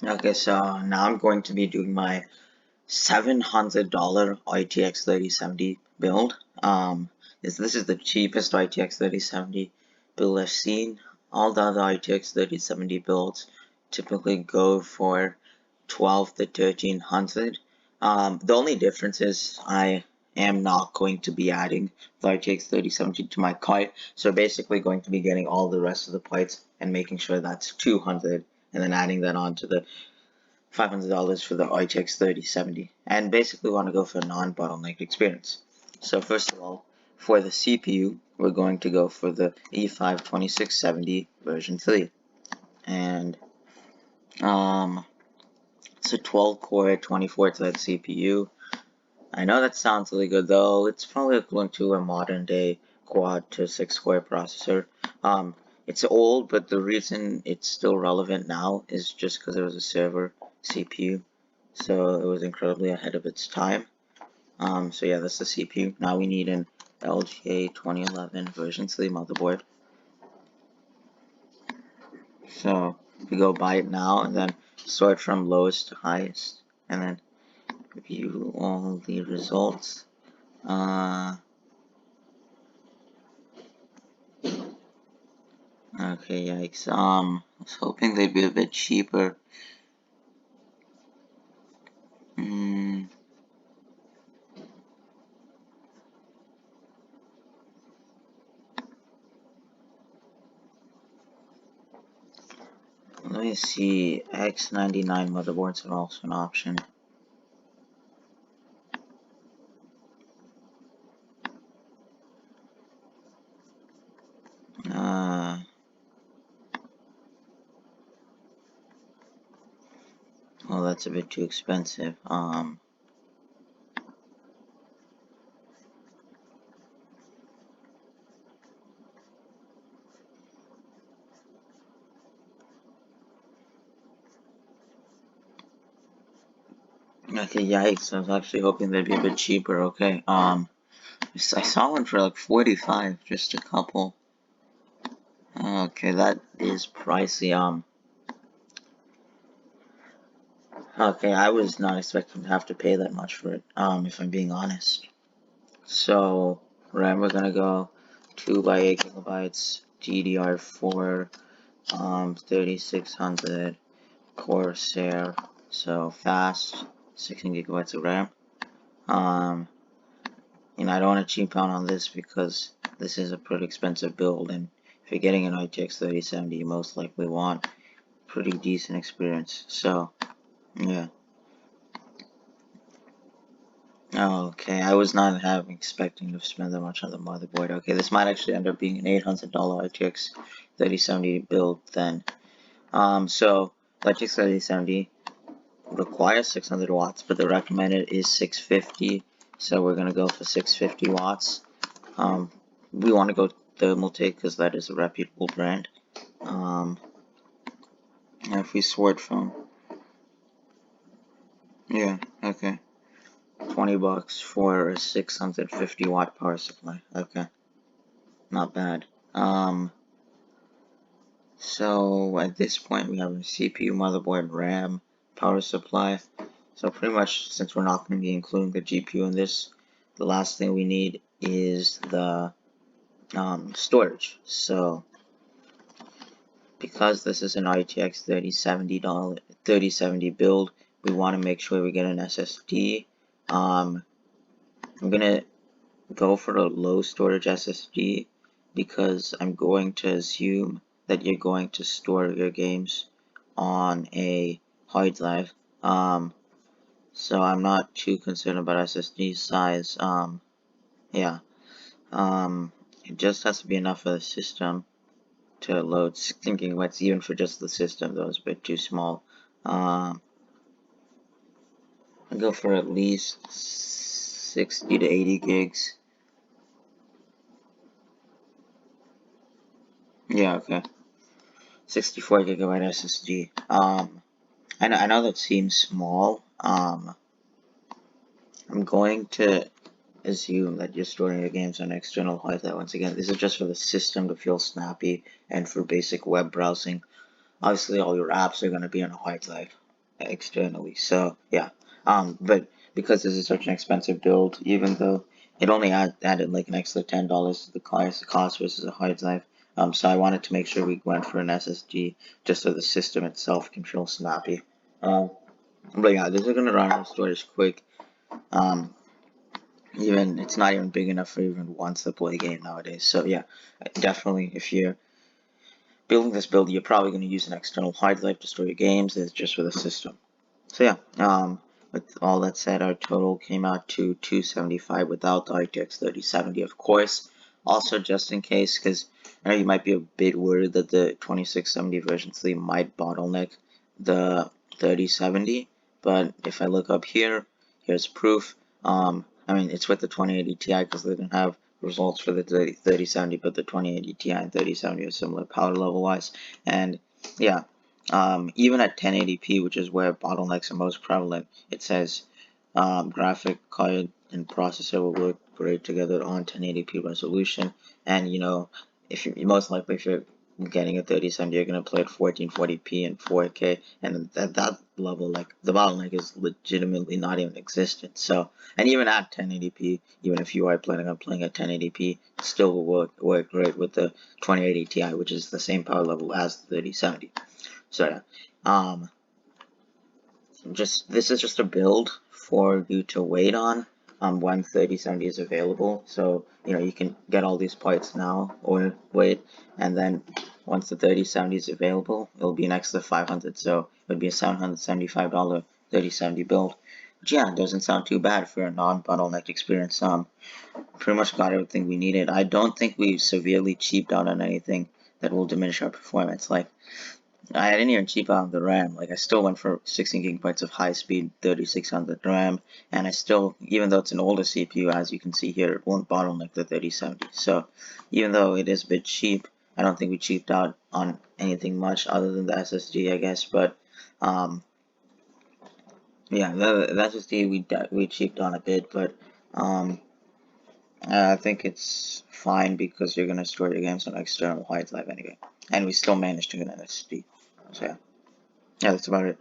Okay, so now I'm going to be doing my $700 RTX 3070 build. This is the cheapest RTX 3070 build I've seen. All the other RTX 3070 builds typically go for 12 to 1300. The only difference is I am not going to be adding the RTX 3070 to my cart, so basically going to be getting all the rest of the parts and making sure that's 200, and then adding that on to the $500 for the RTX 3070, and basically want to go for a non-bottleneck experience. So first of all, for the CPU, we're going to go for the E5 2670 version 3, and it's a 12-core 24-thread CPU. I know that sounds really good though. It's probably equivalent to a modern-day quad to 6-core processor. It's old, but the reason it's still relevant now is just because it was a server CPU, so it was incredibly ahead of its time. So yeah, that's the CPU. Now we need an LGA 2011 version 3 motherboard. So we go buy it now and then sort from lowest to highest, and then view all the results. Okay, yikes. I was hoping they'd be a bit cheaper. Hmm. Let me see. X99 motherboards are also an option. Well, that's a bit too expensive. Okay, yikes. I was actually hoping they'd be a bit cheaper. Okay, I saw one for like 45, just a couple. Okay, that is pricey. Okay, I was not expecting to have to pay that much for it, if I'm being honest. So, RAM, we're gonna go 2 by 8 gigabytes, DDR4, 3600 Corsair, so fast, 16 gigabytes of RAM. I don't want to cheap out on this because this is a pretty expensive build, and if you're getting an RTX 3070, you most likely want pretty decent experience. So, yeah. Okay, I was not expecting to spend that much on the motherboard. Okay, this might actually end up being an $800 RTX 3070 build then. So RTX 3070 requires 600 watts, but the recommended is 650. So we're gonna go for 650 watts. We want to go Thermaltake because that is a reputable brand. If we sort from, yeah, okay, 20 bucks for a 650 watt power supply. Okay, not bad. So at this point we have a CPU, motherboard, RAM, power supply. So pretty much, since we're not going to be including the GPU in this, the last thing we need is the storage. So because this is an RTX 3070 build, we want to make sure we get an SSD. I'm gonna go for a low storage SSD because I'm going to assume that you're going to store your games on a hard drive. So I'm not too concerned about SSD size. Yeah. It just has to be enough for the system to load. 16 gigabytes even for just the system, though, is a bit too small. I'll go for at least 60 to 80 gigs. Yeah, okay. 64 gigabyte SSD. I know that seems small. I'm going to assume that you're storing your games on external hard drive. Once again, this is just for the system to feel snappy and for basic web browsing. Obviously, all your apps are going to be on a hard drive. externally. So yeah, but because this is such an expensive build, even though it only added like an extra $10 to the cost versus a hard drive. So I wanted to make sure we went for an SSD just so the system itself can feel snappy. Um, but yeah, this is gonna run out of storage quick. Um, Even it's not even big enough for even once to play a game nowadays. So yeah, definitely if you're building this build, you're probably going to use an external hard drive to store your games. It's just for the system. So yeah, with all that said, our total came out to 275 without the RTX 3070, of course. Also, just in case, because I know you might be a bit worried that the 2670 version 3 might bottleneck the 3070, but if I look up here, here's proof. I mean, it's with the 2080 Ti because they didn't have results for the 3070, but the 2080 Ti and 3070 are similar power level wise, and yeah, even at 1080p, which is where bottlenecks are most prevalent, it says graphic card and processor will work great together on 1080p resolution. And if you most likely if you're getting a 3070, you're gonna play at 1440p and 4K, and at that level, like the bottleneck is legitimately not even existent. So, and even at 1080p, even if you are planning on playing at 1080p, it still will work great with the 2080 Ti, which is the same power level as the 3070. So yeah, this is just a build for you to wait on when 3070 is available. So you can get all these parts now or wait, and then once the 3070 is available, it'll be an extra 500. So it would be a $775 3070 build. Which, yeah, doesn't sound too bad for a non-bottleneck experience. Pretty much got everything we needed. I don't think we severely cheaped out on anything that will diminish our performance. Like, I didn't even cheap out on the RAM. Like, I still went for 16 gigabytes of high speed 3600 RAM, and I still, even though it's an older CPU, as you can see here, it won't bottleneck the 3070. So, even though it is a bit cheap, I don't think we cheaped out on anything much other than the SSD, I guess. But, yeah, the SSD we cheaped on a bit, but I think it's fine because you're gonna store your games on external hard drive anyway, and we still managed to get an SSD. So yeah, that's about it.